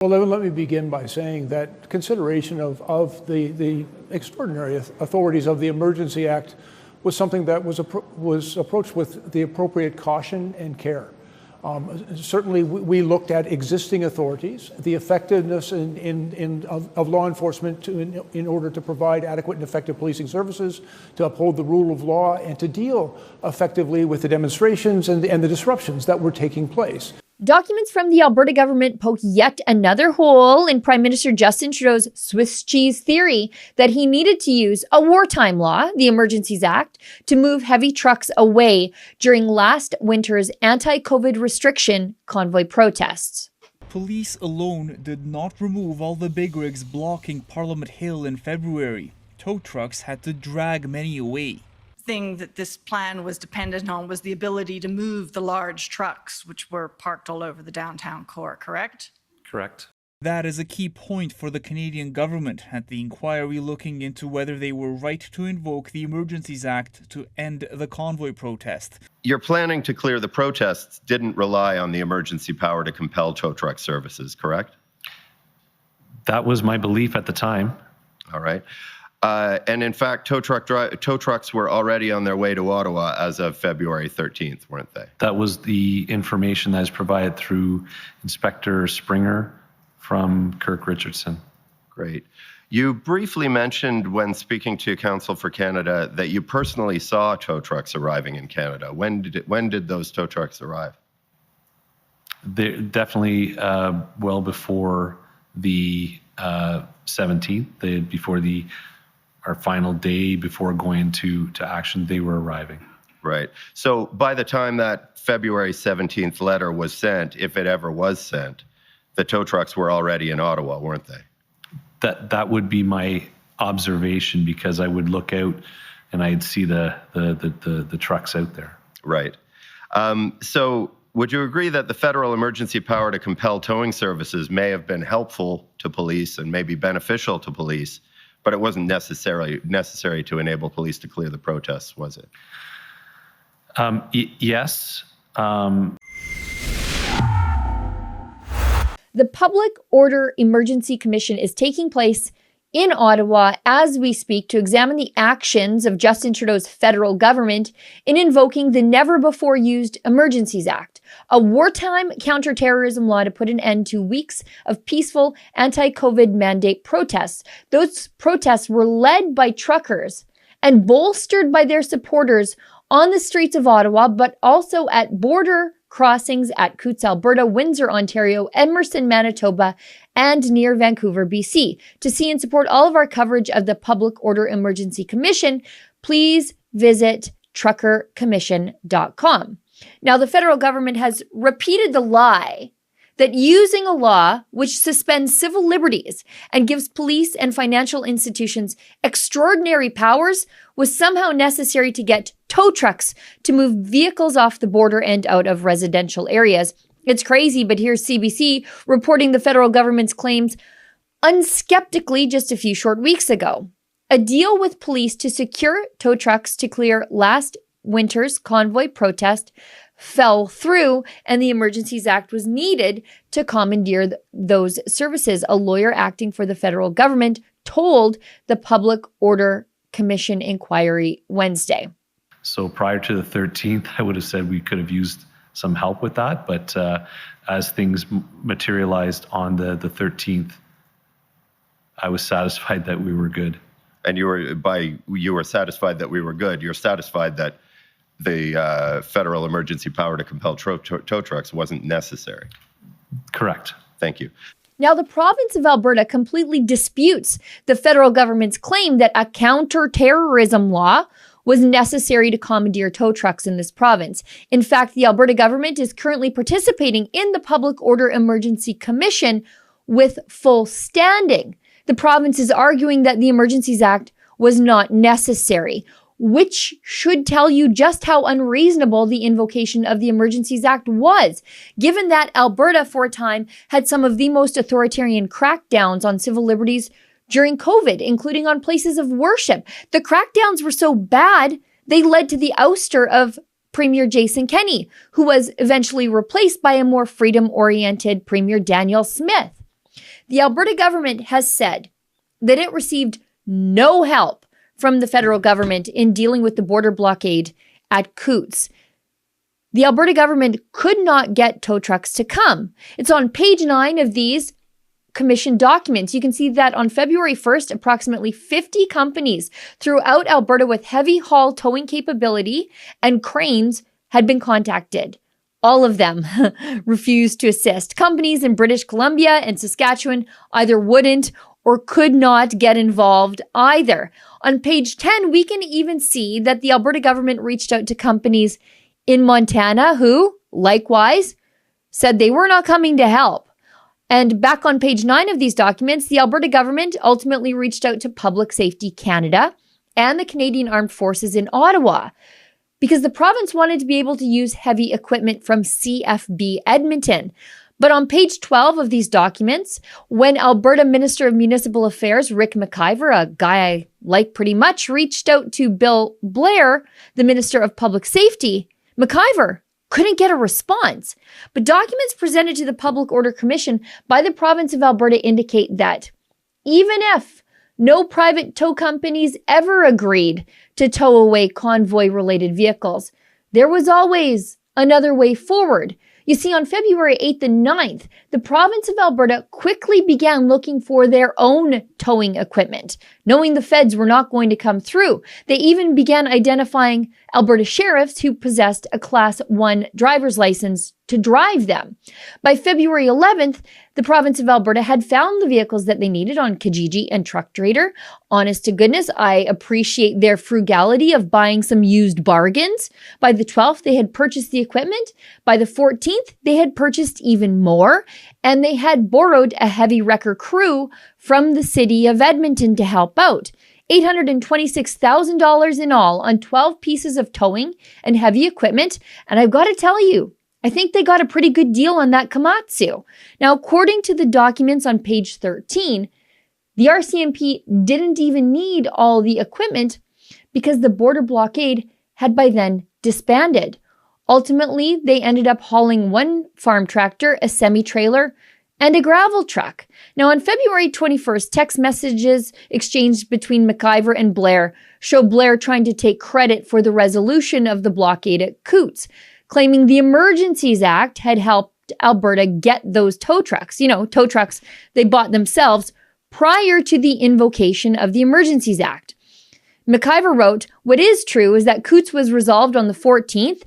Well, let me begin by saying that consideration of the extraordinary authorities of the Emergency Act was something that was approached with the appropriate caution and care. Certainly, we looked at existing authorities, the effectiveness of law enforcement in order to provide adequate and effective policing services, to uphold the rule of law, and to deal effectively with the demonstrations and the disruptions that were taking place. Documents from the Alberta government poke yet another hole in Prime Minister Justin Trudeau's Swiss cheese theory that he needed to use a wartime law, the Emergencies Act, to move heavy trucks away during last winter's anti-COVID restriction convoy protests. Police alone did not remove all the big rigs blocking Parliament Hill in February. Tow trucks had to drag many away. Thing that this plan was dependent on was the ability to move the large trucks, which were parked all over the downtown core, correct? Correct. That is a key point for the Canadian government at the inquiry looking into whether they were right to invoke the Emergencies Act to end the convoy protest. Your planning to clear the protests didn't rely on the emergency power to compel tow truck services, correct? That was my belief at the time. All right. And in fact, tow trucks were already on their way to Ottawa as of February 13th, weren't they? That was the information that is provided through Inspector Springer from Kirk Richardson. Great. You briefly mentioned when speaking to Counsel for Canada that you personally saw tow trucks arriving in Canada. When did those tow trucks arrive? They're definitely well before the 17th, before our final day before going to action, they were arriving. Right. So by the time that February 17th letter was sent, if it ever was sent, the tow trucks were already in Ottawa, weren't they? That would be my observation, because I would look out and I'd see the trucks out there. Right. So would you agree that the federal emergency power to compel towing services may have been helpful to police and maybe beneficial to police, but it wasn't necessary to enable police to clear the protests, was it? Yes. The Public Order Emergency Commission is taking place in Ottawa as we speak to examine the actions of Justin Trudeau's federal government in invoking the never-before-used Emergencies Act, a wartime counterterrorism law to put an end to weeks of peaceful anti-COVID mandate protests. Those protests were led by truckers and bolstered by their supporters on the streets of Ottawa, but also at border crossings at Coutts, Alberta, Windsor, Ontario, Emerson, Manitoba, and near Vancouver, BC. To see and support all of our coverage of the Public Order Emergency Commission, please visit truckercommission.com. Now, the federal government has repeated the lie that using a law which suspends civil liberties and gives police and financial institutions extraordinary powers was somehow necessary to get tow trucks to move vehicles off the border and out of residential areas. It's crazy, but here's CBC reporting the federal government's claims unskeptically just a few short weeks ago. A deal with police to secure tow trucks to clear last winter's convoy protest fell through, and the Emergencies Act was needed to commandeer those services. A lawyer acting for the federal government told the Public Order Commission inquiry Wednesday. So prior to the 13th, I would have said we could have used some help with that, but as things materialized on the 13th, I was satisfied that we were good. And you were satisfied that we were good. You're satisfied that the federal emergency power to compel tow trucks wasn't necessary. Correct. Thank you. Now, the province of Alberta completely disputes the federal government's claim that a counter-terrorism law was necessary to commandeer tow trucks in this province. In fact, the Alberta government is currently participating in the Public Order Emergency Commission with full standing. The province is arguing that the Emergencies Act was not necessary, which should tell you just how unreasonable the invocation of the Emergencies Act was, given that Alberta, for a time, had some of the most authoritarian crackdowns on civil liberties during COVID, including on places of worship. The crackdowns were so bad, they led to the ouster of Premier Jason Kenney, who was eventually replaced by a more freedom-oriented Premier Danielle Smith. The Alberta government has said that it received no help from the federal government in dealing with the border blockade at Coutts. The Alberta government could not get tow trucks to come. It's on page 9 of these commission documents. You can see that on February 1st, approximately 50 companies throughout Alberta with heavy haul towing capability and cranes had been contacted. All of them refused to assist. Companies in British Columbia and Saskatchewan either wouldn't or could not get involved either. On page 10, we can even see that the Alberta government reached out to companies in Montana who, likewise, said they were not coming to help. And back on page 9 of these documents, the Alberta government ultimately reached out to Public Safety Canada and the Canadian Armed Forces in Ottawa because the province wanted to be able to use heavy equipment from CFB Edmonton. But on page 12 of these documents, when Alberta Minister of Municipal Affairs, Rick McIver, a guy I like pretty much, reached out to Bill Blair, the Minister of Public Safety, McIver couldn't get a response. But documents presented to the Public Order Commission by the province of Alberta indicate that even if no private tow companies ever agreed to tow away convoy-related vehicles, there was always another way forward. You see, on February 8th and 9th, the province of Alberta quickly began looking for their own towing equipment, knowing the feds were not going to come through. They even began identifying Alberta sheriffs who possessed a Class 1 driver's license to drive them. By February 11th, the province of Alberta had found the vehicles that they needed on Kijiji and Truck Trader. Honest to goodness, I appreciate their frugality of buying some used bargains. By the 12th, they had purchased the equipment. By the 14th, they had purchased even more, and they had borrowed a heavy wrecker crew from the city of Edmonton to help out. $826,000 in all on 12 pieces of towing and heavy equipment. And I've got to tell you, I think they got a pretty good deal on that Komatsu. Now, according to the documents on page 13, the RCMP didn't even need all the equipment because the border blockade had by then disbanded. Ultimately, they ended up hauling one farm tractor, a semi-trailer, and a gravel truck. Now, on February 21st, text messages exchanged between McIver and Blair show Blair trying to take credit for the resolution of the blockade at Coutts, claiming the Emergencies Act had helped Alberta get those tow trucks. You know, tow trucks they bought themselves prior to the invocation of the Emergencies Act. McIver wrote, "What is true is that Coutts was resolved on the 14th,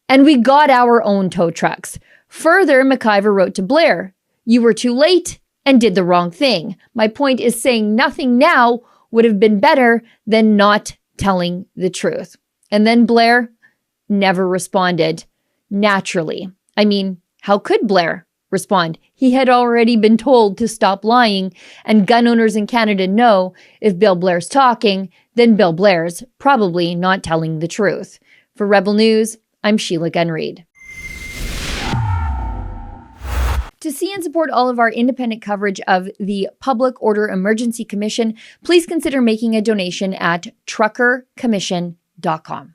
and we got our own tow trucks." Further, McIver wrote to Blair, "You were too late and did the wrong thing. My point is saying nothing now would have been better than not telling the truth." And then Blair never responded. Naturally. I mean, how could Blair respond? He had already been told to stop lying, and gun owners in Canada know if Bill Blair's talking, then Bill Blair's probably not telling the truth. For Rebel News, I'm Sheila Gunn-Reid. To see and support all of our independent coverage of the Public Order Emergency Commission, please consider making a donation at truckercommission.com.